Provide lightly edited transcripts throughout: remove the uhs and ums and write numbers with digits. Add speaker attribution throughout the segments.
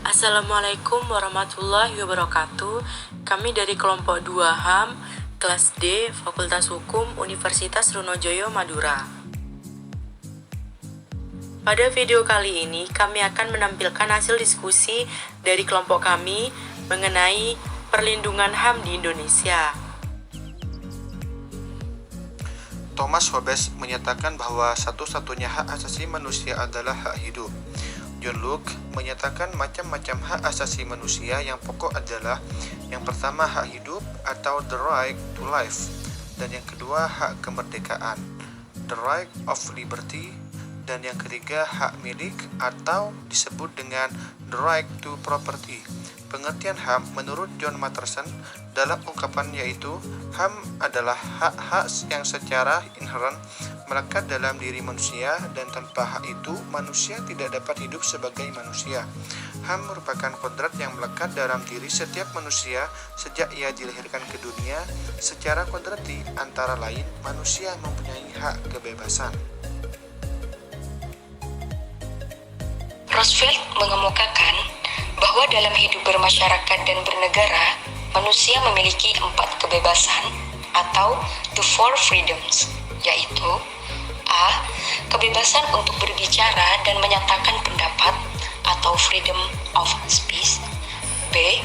Speaker 1: Assalamualaikum warahmatullahi wabarakatuh. Kami dari kelompok 2 HAM, kelas D, Fakultas Hukum, Universitas Trunojoyo, Madura. Pada video kali ini, kami akan menampilkan hasil diskusi dari kelompok kami mengenai perlindungan HAM di Indonesia.
Speaker 2: Thomas Hobbes menyatakan bahwa satu-satunya hak asasi manusia adalah hak hidup. John Locke menyatakan macam-macam hak asasi manusia yang pokok adalah yang pertama hak hidup atau the right to life, dan yang kedua hak kemerdekaan, the right of liberty, dan yang ketiga hak milik atau disebut dengan the right to property. Pengertian HAM menurut John Matterson dalam ungkapan yaitu HAM adalah hak-hak yang secara inherent melekat dalam diri manusia, dan tanpa hak itu manusia tidak dapat hidup sebagai manusia. HAM merupakan kodrat yang melekat dalam diri setiap manusia sejak ia dilahirkan ke dunia. Secara kodrati antara lain manusia mempunyai hak kebebasan.
Speaker 3: Roosevelt mengemukakan bahwa dalam hidup bermasyarakat dan bernegara, manusia memiliki 4 kebebasan atau the 4 freedoms, yaitu A. Kebebasan untuk berbicara dan menyatakan pendapat atau freedom of speech. B.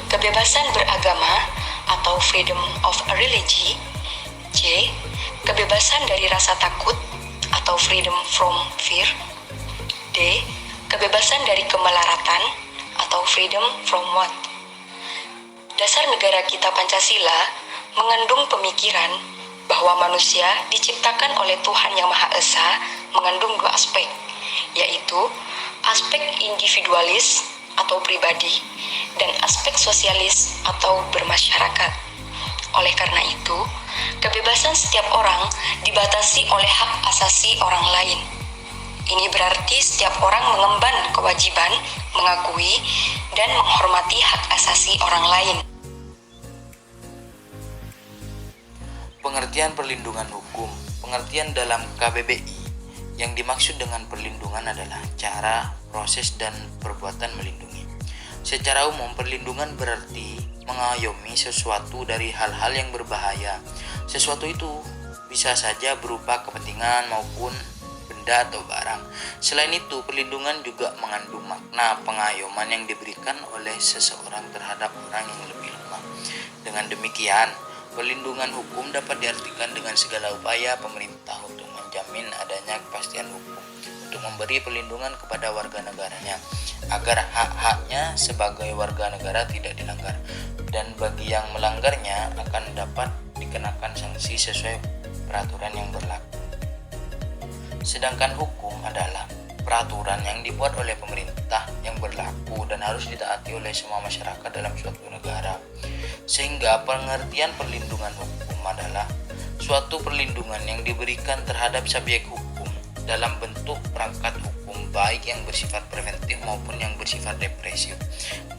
Speaker 3: Kebebasan beragama atau freedom of religion. C. Kebebasan dari rasa takut atau freedom from fear. D. Kebebasan dari kemelaratan atau freedom from what. Dasar negara kita Pancasila mengandung pemikiran bahwa manusia diciptakan oleh Tuhan Yang Maha Esa mengandung 2 aspek, yaitu aspek individualis atau pribadi dan aspek sosialis atau bermasyarakat. Oleh karena itu, kebebasan setiap orang dibatasi oleh hak asasi orang lain. Ini berarti setiap orang mengemban kewajiban mengakui dan menghormati hak asasi orang lain.
Speaker 4: Pengertian perlindungan hukum. Pengertian dalam KBBI yang dimaksud dengan perlindungan adalah cara, proses, dan perbuatan melindungi. Secara umum, perlindungan berarti mengayomi sesuatu dari hal-hal yang berbahaya. Sesuatu itu bisa saja berupa kepentingan maupun benda atau barang. Selain itu, perlindungan juga mengandung makna pengayoman yang diberikan oleh seseorang terhadap orang yang lebih lemah. Dengan demikian, perlindungan hukum dapat diartikan dengan segala upaya pemerintah untuk menjamin adanya kepastian hukum, untuk memberi perlindungan kepada warga negaranya agar hak-haknya sebagai warga negara tidak dilanggar, dan bagi yang melanggarnya akan dapat dikenakan sanksi sesuai peraturan yang berlaku. Sedangkan hukum adalah peraturan yang dibuat oleh pemerintah yang berlaku dan harus ditaati oleh semua masyarakat dalam suatu negara. Sehingga pengertian perlindungan hukum adalah suatu perlindungan yang diberikan terhadap subjek hukum dalam bentuk perangkat hukum, baik yang bersifat preventif maupun yang bersifat represif,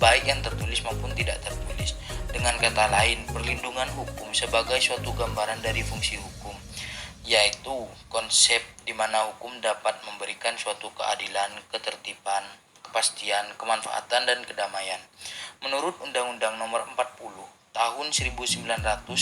Speaker 4: baik yang tertulis maupun tidak tertulis. Dengan kata lain, perlindungan hukum sebagai suatu gambaran dari fungsi hukum, yaitu konsep di mana hukum dapat memberikan suatu keadilan, ketertiban, kepastian, kemanfaatan, dan kedamaian. Menurut Undang-Undang Nomor 40 Tahun 1999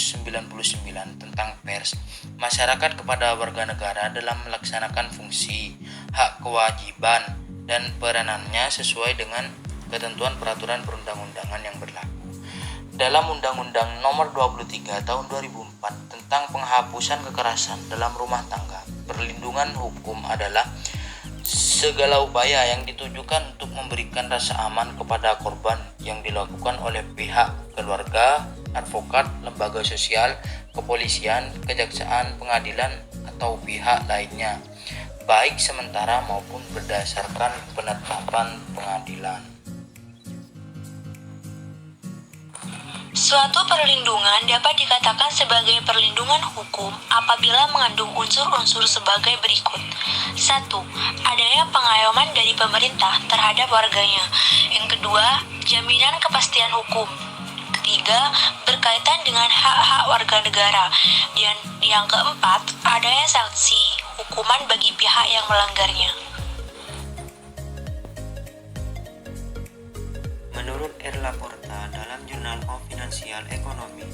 Speaker 4: tentang pers, masyarakat kepada warga negara dalam melaksanakan fungsi, hak, kewajiban, dan peranannya sesuai dengan ketentuan peraturan perundang-undangan yang berlaku. Dalam Undang-Undang Nomor 23 Tahun 2004 tentang penghapusan kekerasan dalam rumah tangga, perlindungan hukum adalah segala upaya yang ditujukan untuk memberikan rasa aman kepada korban yang dilakukan oleh pihak keluarga, advokat, lembaga sosial, kepolisian, kejaksaan, pengadilan, atau pihak lainnya, baik sementara maupun berdasarkan penetapan pengadilan.
Speaker 5: Suatu perlindungan dapat dikatakan sebagai perlindungan hukum apabila mengandung unsur-unsur sebagai berikut. 1. Adanya pengayoman dari pemerintah terhadap warganya. Yang kedua, jaminan kepastian hukum. Ketiga, berkaitan dengan hak-hak warga negara. Dan yang keempat, adanya sanksi hukuman bagi pihak yang melanggarnya.
Speaker 6: R. Laporta dalam Journal of Financial Economy,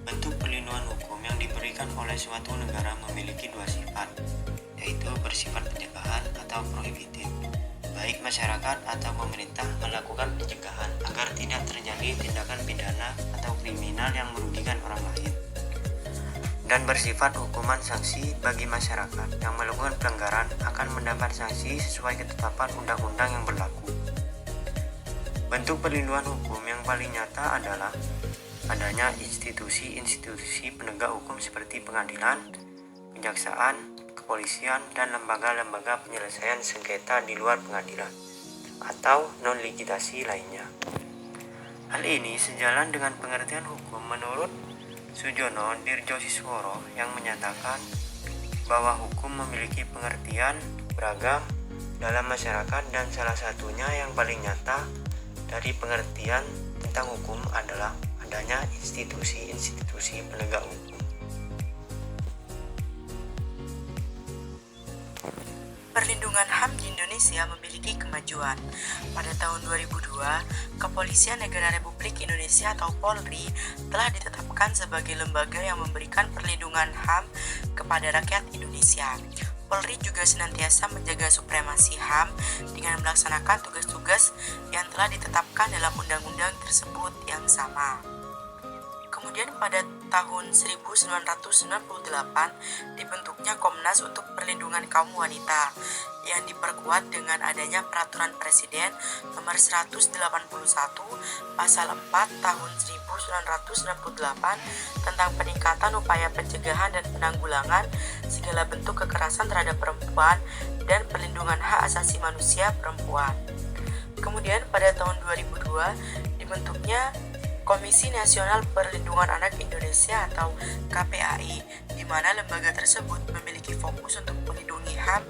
Speaker 6: bentuk perlindungan hukum yang diberikan oleh suatu negara memiliki dua sifat, yaitu bersifat pencegahan atau prohibitif. Baik masyarakat atau pemerintah melakukan pencegahan agar tidak terjadi tindakan pidana atau kriminal yang merugikan orang lain. Dan bersifat hukuman sanksi bagi masyarakat yang melakukan pelanggaran akan mendapat sanksi sesuai ketetapan undang-undang yang berlaku. Bentuk perlindungan hukum yang paling nyata adalah adanya institusi-institusi penegak hukum seperti pengadilan, kejaksaan, kepolisian, dan lembaga-lembaga penyelesaian sengketa di luar pengadilan atau non-ligitasi lainnya. Hal ini sejalan dengan pengertian hukum menurut Sujono Dirjosisworo yang menyatakan bahwa hukum memiliki pengertian beragam dalam masyarakat dan salah satunya yang paling nyata dari pengertian tentang hukum adalah adanya institusi-institusi penegak hukum.
Speaker 1: Perlindungan HAM di Indonesia memiliki kemajuan. Pada tahun 2002, Kepolisian Negara Republik Indonesia atau Polri telah ditetapkan sebagai lembaga yang memberikan perlindungan HAM kepada rakyat Indonesia. Polri juga senantiasa menjaga supremasi HAM dengan melaksanakan tugas-tugas yang telah ditetapkan dalam undang-undang tersebut yang sama. Kemudian pada tahun 1998 dibentuknya Komnas untuk Perlindungan Kaum Wanita yang diperkuat dengan adanya Peraturan Presiden Nomor 181 Pasal 4 Tahun 1998 tentang peningkatan upaya pencegahan dan penanggulangan segala bentuk kekerasan terhadap perempuan dan perlindungan hak asasi manusia perempuan. Kemudian pada tahun 2002 dibentuknya Komisi Nasional Perlindungan Anak Indonesia atau KPAI, di mana lembaga tersebut memiliki fokus untuk melindungi HAM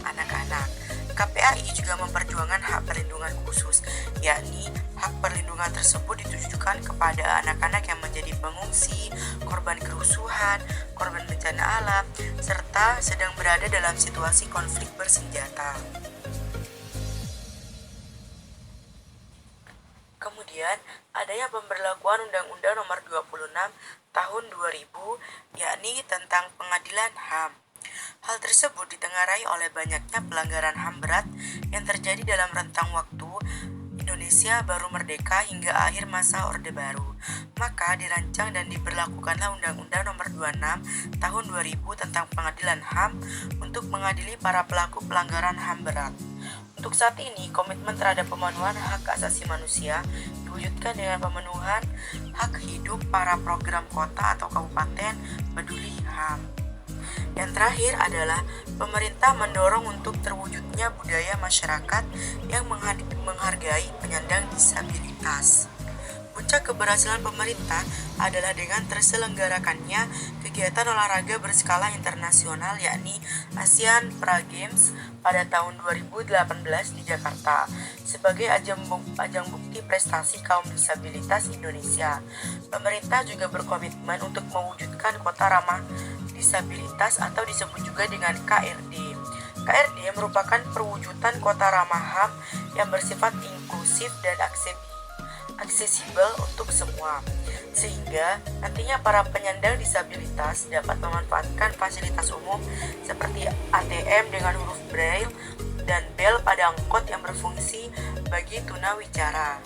Speaker 1: anak-anak. KPAI juga memperjuangkan hak perlindungan khusus, yakni hak perlindungan tersebut ditujukan kepada anak-anak yang menjadi pengungsi, korban kerusuhan, korban bencana alam, serta sedang berada dalam situasi konflik bersenjata. Kemudian, adanya pemberlakuan Undang-Undang Nomor 26 Tahun 2000, yakni tentang pengadilan HAM. Hal tersebut ditengarai oleh banyaknya pelanggaran HAM berat yang terjadi dalam rentang waktu Indonesia baru merdeka hingga akhir masa Orde Baru. Maka dirancang dan diberlakukanlah Undang-Undang Nomor 26 Tahun 2000 tentang pengadilan HAM untuk mengadili para pelaku pelanggaran HAM berat. Untuk saat ini, komitmen terhadap pemenuhan hak asasi manusia diwujudkan dengan pemenuhan hak hidup para program kota atau kabupaten peduli HAM. Yang terakhir adalah pemerintah mendorong untuk terwujudnya budaya masyarakat yang menghargai penyandang disabilitas. Puncak keberhasilan pemerintah adalah dengan terselenggarakannya kegiatan olahraga berskala internasional yakni ASEAN Para Games pada tahun 2018 di Jakarta sebagai ajang bukti prestasi kaum disabilitas Indonesia. Pemerintah juga berkomitmen untuk mewujudkan kota ramah disabilitas atau disebut juga dengan KRD. KRD merupakan perwujudan kota ramah HAM yang bersifat inklusif dan aksesibel untuk semua, sehingga nantinya para penyandang disabilitas dapat memanfaatkan fasilitas umum seperti ATM dengan huruf braille dan bel pada angkot yang berfungsi bagi tunawicara.